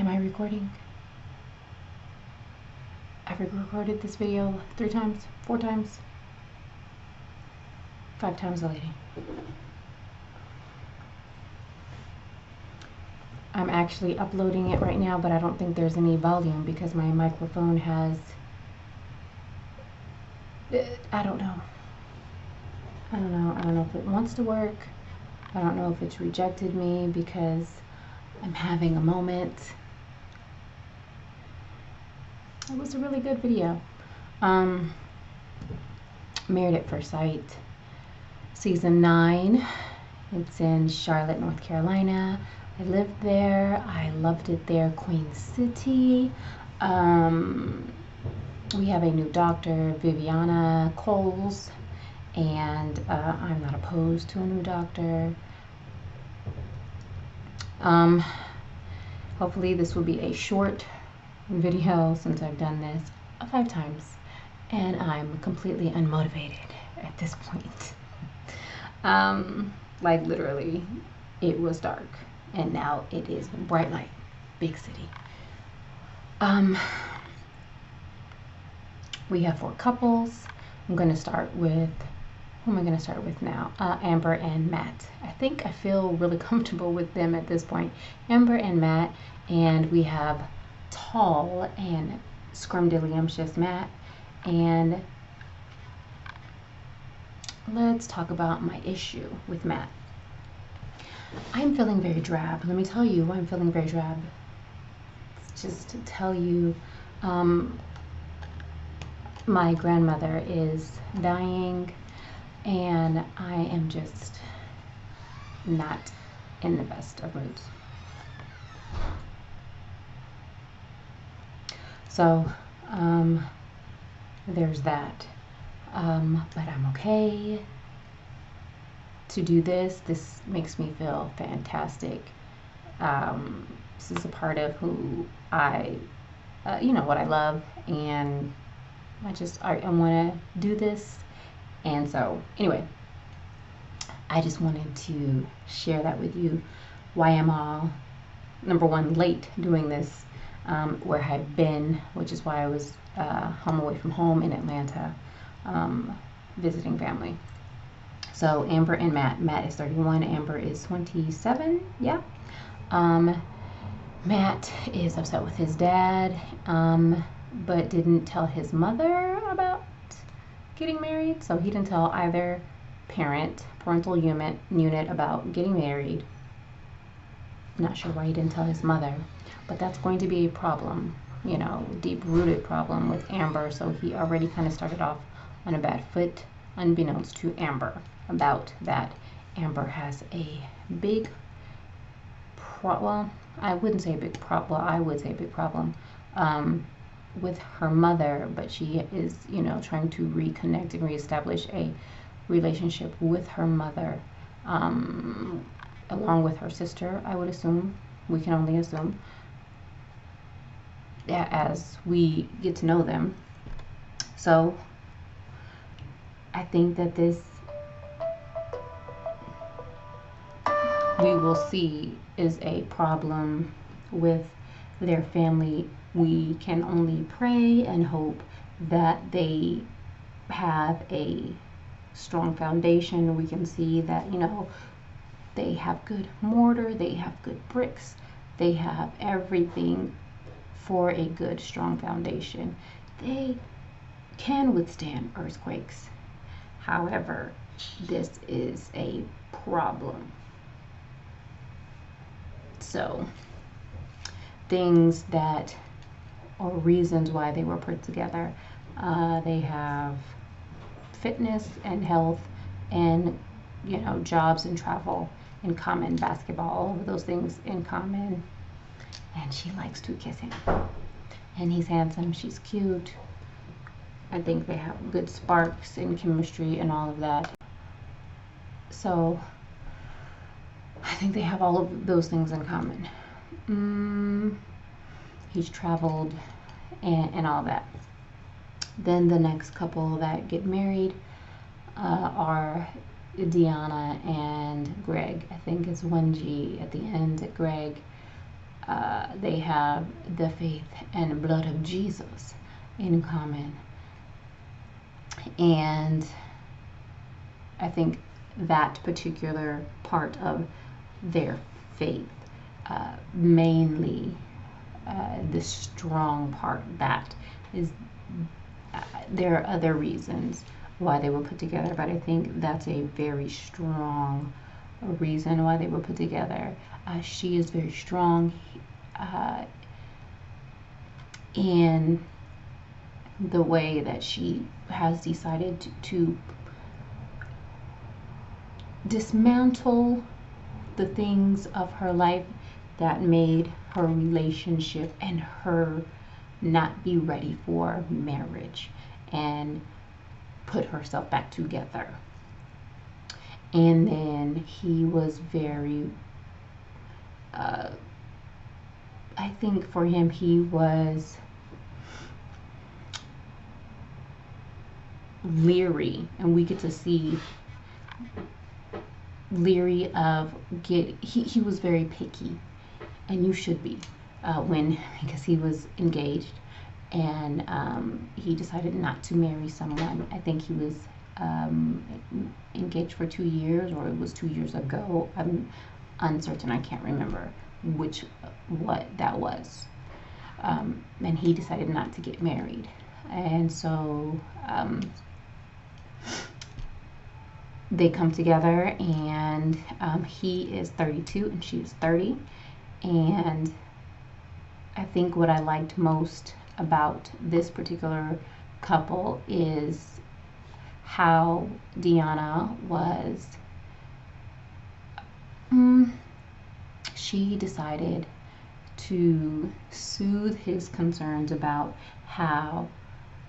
Am I recording? I've recorded this video 3 times, 4 times, 5 times already. I'm actually uploading it right now, but I don't think there's any volume because my microphone has, I don't know. I don't know if it wants to work. I don't know if it's rejected me because I'm having a moment. It was a really good video. Married at First Sight, season 9. It's in Charlotte, North Carolina. I lived there. I loved it there. Queen City. We have a new doctor, Viviana Coles, and I'm not opposed to a new doctor. Hopefully this will be a short video since I've done this 5 times and I'm completely unmotivated at this point. Like literally it was dark and now it is bright light, big city. We have 4 couples. I'm going to start with, who am I going to start with now? Amber and Matt. I think I feel really comfortable with them at this point. Amber and Matt, and we have tall and scrumdiddlyumptious Matt. And let's talk about my issue with Matt. I'm feeling very drab. Let me tell you why I'm feeling very drab. Just to tell you, my grandmother is dying and I am just not in the best of moods. So there's that, but I'm okay to do this. This makes me feel fantastic. This is a part of who I what I love, and I want to do this. And so anyway, I just wanted to share that with you, why I'm all, number one, late doing this, where I've been, which is why I was home away from home in Atlanta, visiting family. So Amber and Matt is 31, Amber is 27. Yeah. Matt is upset with his dad, but didn't tell his mother about getting married. So he didn't tell either parental unit about getting married. Not sure why he didn't tell his mother, but that's going to be a problem, deep-rooted problem with Amber. So he already kind of started off on a bad foot, unbeknownst to Amber, about that. Amber has a big I would say a big problem with her mother, but she is, trying to reconnect and reestablish a relationship with her mother, along with her sister, I would assume. We can only assume, as we get to know them. So I think that this, we will see, is a problem with their family. We can only pray and hope that they have a strong foundation. We can see that, they have good mortar, they have good bricks, they have everything for a good, strong foundation. They can withstand earthquakes. However, this is a problem. So things that, or reasons why they were put together, they have fitness and health and jobs and travel in common, basketball, all of those things in common. And she likes to kiss him, and he's handsome, she's cute. I think they have good sparks and chemistry and all of that. So I think they have all of those things in common. He's traveled and all that. Then the next couple that get married are Deanna and Greg. I think it's 1G at the end, Greg. they have the faith and blood of Jesus in common. And I think that particular part of their faith, mainly the strong part, that is, there are other reasons why they were put together, but I think that's a very strong reason why they were put together. She is very strong in the way that she has decided to dismantle the things of her life that made her relationship and her not be ready for marriage, and put herself back together. And then he was very, I think for him, he was leery, and we get to see leery of he was very picky, and you should be, because he was engaged, and he decided not to marry someone. I think he was engaged for 2 years, or it was 2 years ago. I'm uncertain. I can't remember what that was. And he decided not to get married. And so they come together, and he is 32 and she is 30. And I think what I liked most about this particular couple is how Deanna was, she decided to soothe his concerns about how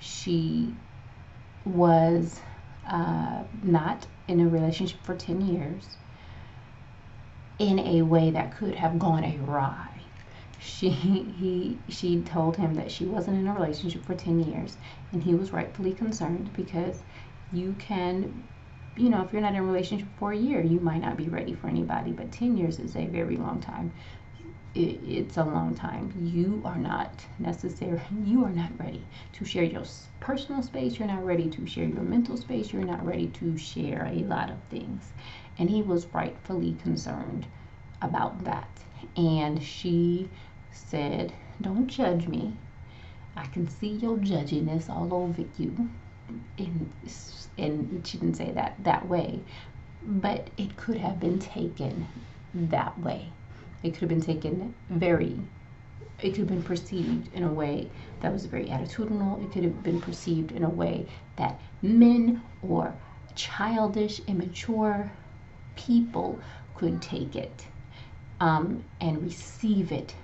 she was not in a relationship for 10 years in a way that could have gone awry. She told him that she wasn't in a relationship for 10 years, and he was rightfully concerned, because you can, if you're not in a relationship for a year, you might not be ready for anybody, but 10 years is a very long time. It's a long time. You are not ready to share your personal space. You're not ready to share your mental space. You're not ready to share a lot of things. And he was rightfully concerned about that. And she said, "Don't judge me. I can see your judginess all over you." And she didn't say that way, but it could have been taken that way. It could have been taken it could have been perceived in a way that was very attitudinal. It could have been perceived in a way that men or childish, immature people could take it and receive it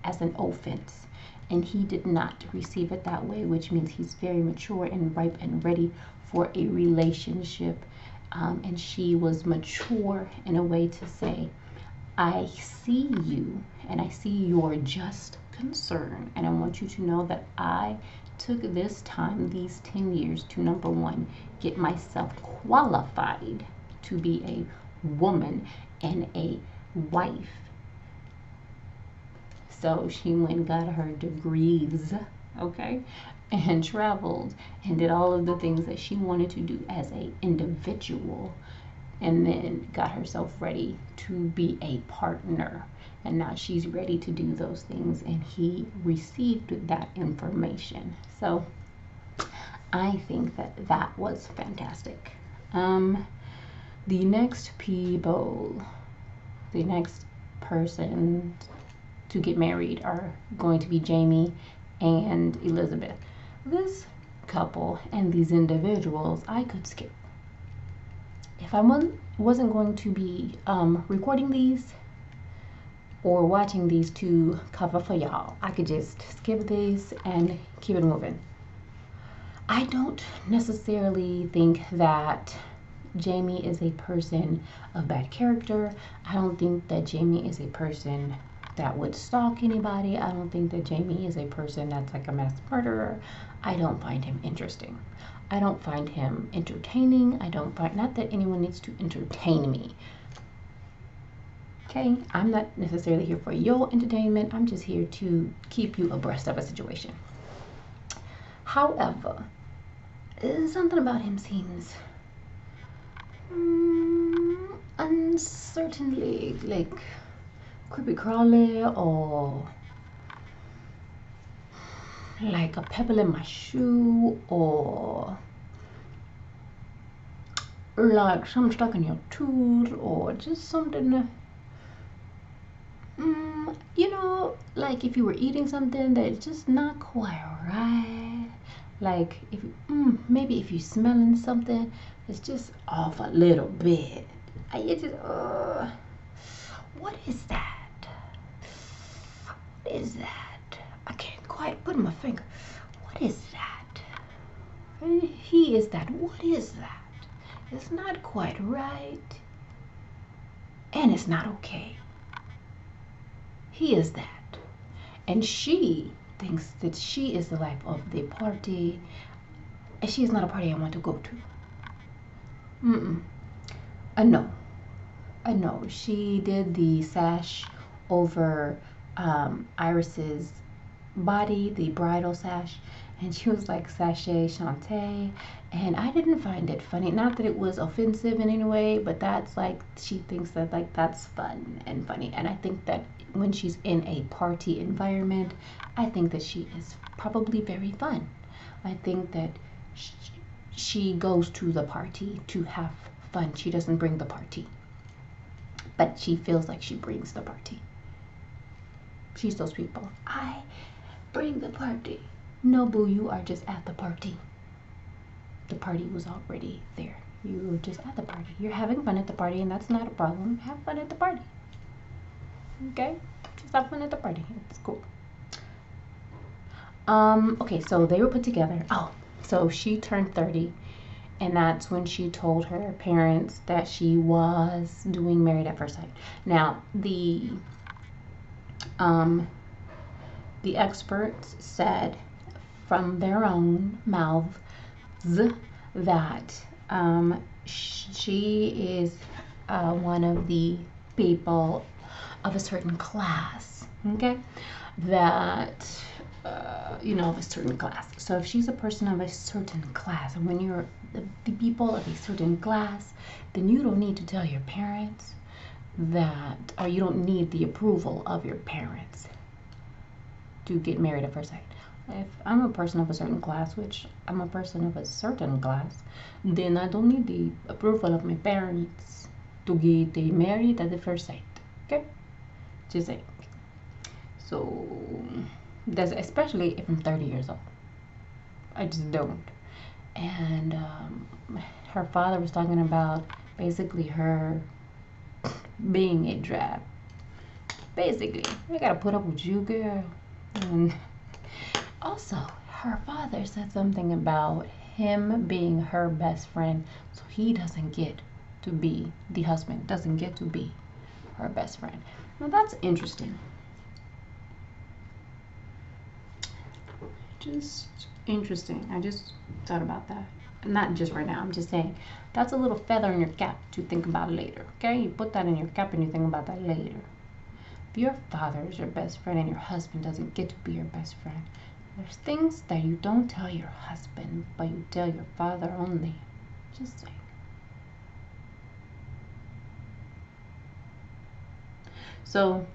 as an offense. And he did not receive it that way, which means he's very mature and ripe and ready for a relationship. And she was mature in a way to say, "I see you, and I see your just concern, and I want you to know that I took this time, these 10 years, to, number one, get myself qualified to be a woman and a wife." So she went and got her degrees, okay, and traveled and did all of the things that she wanted to do as an individual, and then got herself ready to be a partner. And now she's ready to do those things, and he received that information. So I think that was fantastic. The next the next person to get married are going to be Jamie and Elizabeth. This couple and these individuals I could skip. If I wasn't going to be recording these or watching these to cover for y'all, I could just skip these and keep it moving. I don't necessarily think that Jamie is a person of bad character. I don't think that Jamie is a person that would stalk anybody. I don't think that Jamie is a person that's like a mass murderer. I don't find him interesting. I don't find him entertaining. Not that anyone needs to entertain me. Okay, I'm not necessarily here for your entertainment. I'm just here to keep you abreast of a situation. However, something about him seems uncertainly like creepy crawly, or like a pebble in my shoe, or like something stuck in your tooth, or just something, you know, like if you were eating something that's just not quite right. Like if maybe if you're smelling something, it's just off a little bit. It just what is that? What is that? I can't quite put my finger. What is that? He is that. What is that? It's not quite right, and it's not okay. He is that, and she thinks that she is the life of the party, and she is not a party I want to go to. No. No. She did the sash over Iris's body, the bridal sash, and she was like sachet Shantae, and I didn't find it funny. Not that it was offensive in any way, but that's like, she thinks that like that's fun and funny, and I think that when she's in a party environment, I think that she is probably very fun. I think that she goes to the party to have fun. She doesn't bring the party, but she feels like she brings the party. She's those people. I bring the party. No, boo, you are just at the party. The party was already there. You were just at the party. You're having fun at the party, and that's not a problem. Have fun at the party. Okay? Just have fun at the party. It's cool. Okay, so they were put together. Oh, so she turned 30, and that's when she told her parents that she was doing Married at First Sight. Now, the experts said from their own mouths that she is one of the people of a certain class, okay? That, of a certain class. So if she's a person of a certain class, and when you're the people of a certain class, then you don't need to tell your parents that, or you don't need the approval of your parents to get married at first sight. If I'm a person of a certain class, which I'm a person of a certain class, then I don't need the approval of my parents to get married at the first sight. Okay? Just saying. So that's especially if I'm 30 years old. I just don't. And her father was talking about basically her being a drab. Basically, I gotta put up with you, girl. And also, her father said something about him being her best friend, so he doesn't get to be, the husband doesn't get to be her best friend. Now that's interesting. Just interesting. I just thought about that. Not just right now, I'm just saying that's a little feather in your cap to think about later. Okay, you put that in your cap and you think about that later. If your father is your best friend and your husband doesn't get to be your best friend, there's things that you don't tell your husband, but you tell your father only. Just saying. So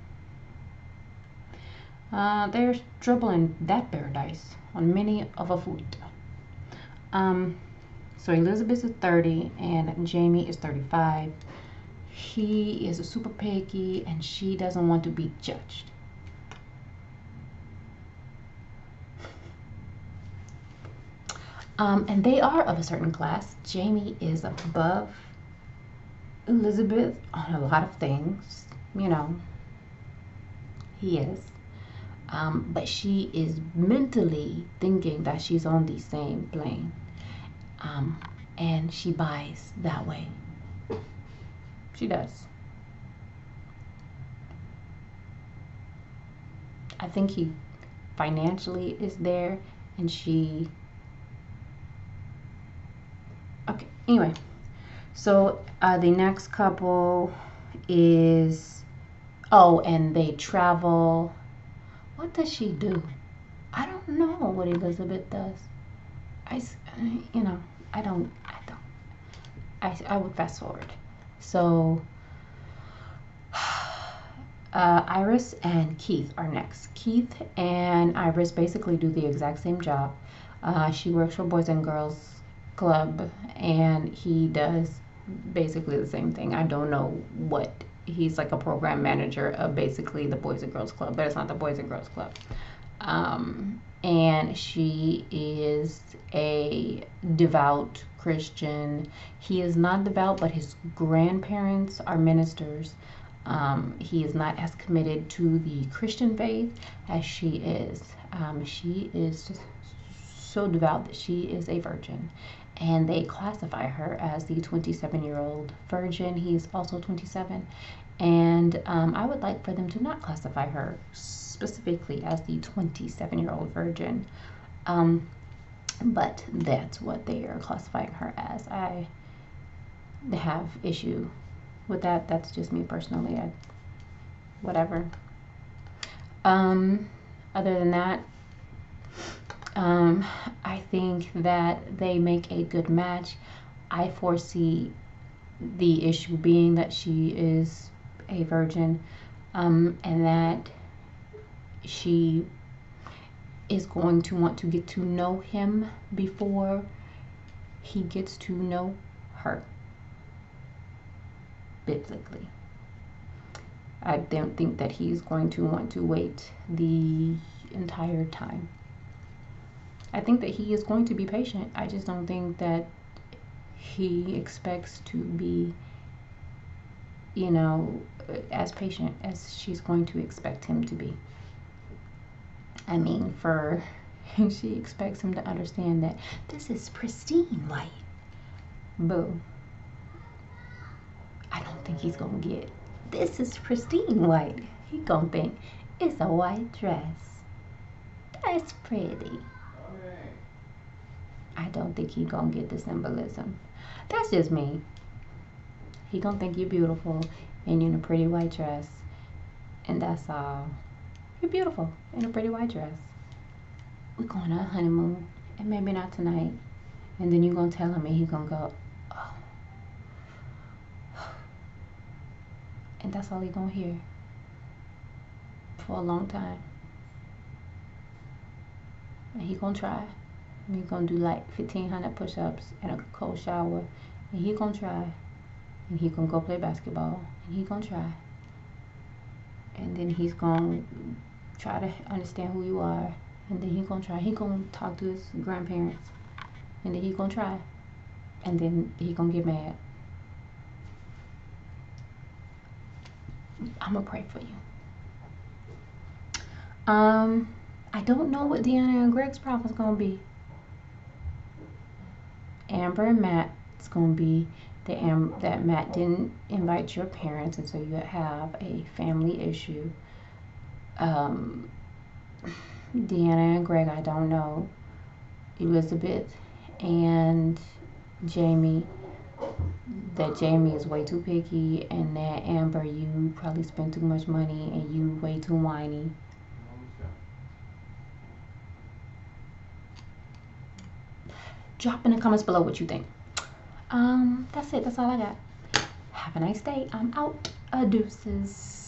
there's trouble in that paradise on many of a foot. So Elizabeth is 30 and Jamie is 35. He is a super picky and she doesn't want to be judged. And they are of a certain class. Jamie is above Elizabeth on a lot of things, he is. But she is mentally thinking that she's on the same plane. And she buys that way. She does. I think he financially is there, and she... Okay, anyway. So the next couple is Oh, and they travel. What does she do? I don't know what Elizabeth does. I, you know, I would fast forward. So, Iris and Keith are next. Keith and Iris basically do the exact same job. She works for Boys and Girls Club, and he does basically the same thing. I don't know what. He's like a program manager of basically the Boys and Girls Club, but it's not the Boys and Girls Club. And she is a devout Christian. He is not devout, but his grandparents are ministers. He is not as committed to the Christian faith as she is. She is so devout that she is a virgin, and they classify her as the 27-year-old virgin. He's also 27, and I would like for them to not classify her specifically as the 27-year-old virgin, but that's what they are classifying her as. I have issue with that. That's just me personally. Whatever. Other than that, I think that they make a good match. I foresee the issue being that she is a virgin, and that she is going to want to get to know him before he gets to know her, biblically. I don't think that he's going to want to wait the entire time. I think that he is going to be patient. I just don't think that he expects to be, as patient as she's going to expect him to be. I mean, she expects him to understand that this is pristine white. Boo. I don't think he's gonna get, this is pristine white. He gonna think it's a white dress. That's pretty. I don't think he gonna get the symbolism. That's just me. He gonna think you're beautiful and you're in a pretty white dress, and that's all. You're beautiful in a pretty white dress. We're going on a honeymoon, and maybe not tonight. And then you're gonna tell him, and he's gonna go, oh. And that's all he gonna hear for a long time. And he gonna try. And he gonna do like 1,500 push-ups and a cold shower. And he gonna try. And he gonna go play basketball. And he gonna try. And then he's gonna try to understand who you are. And then he gonna try. He gonna talk to his grandparents. And then he gonna try. And then he gonna get mad. I'm gonna pray for you. I don't know what Deanna and Greg's problem's gonna be. Amber and Matt's gonna be that Matt didn't invite your parents, and so you have a family issue. Deanna and Greg, I don't know. Elizabeth and Jamie, that Jamie is way too picky, and that Amber, you probably spend too much money and you way too whiny. Drop in the comments below what you think. That's it. That's all I got. Have a nice day. I'm out. Deuces.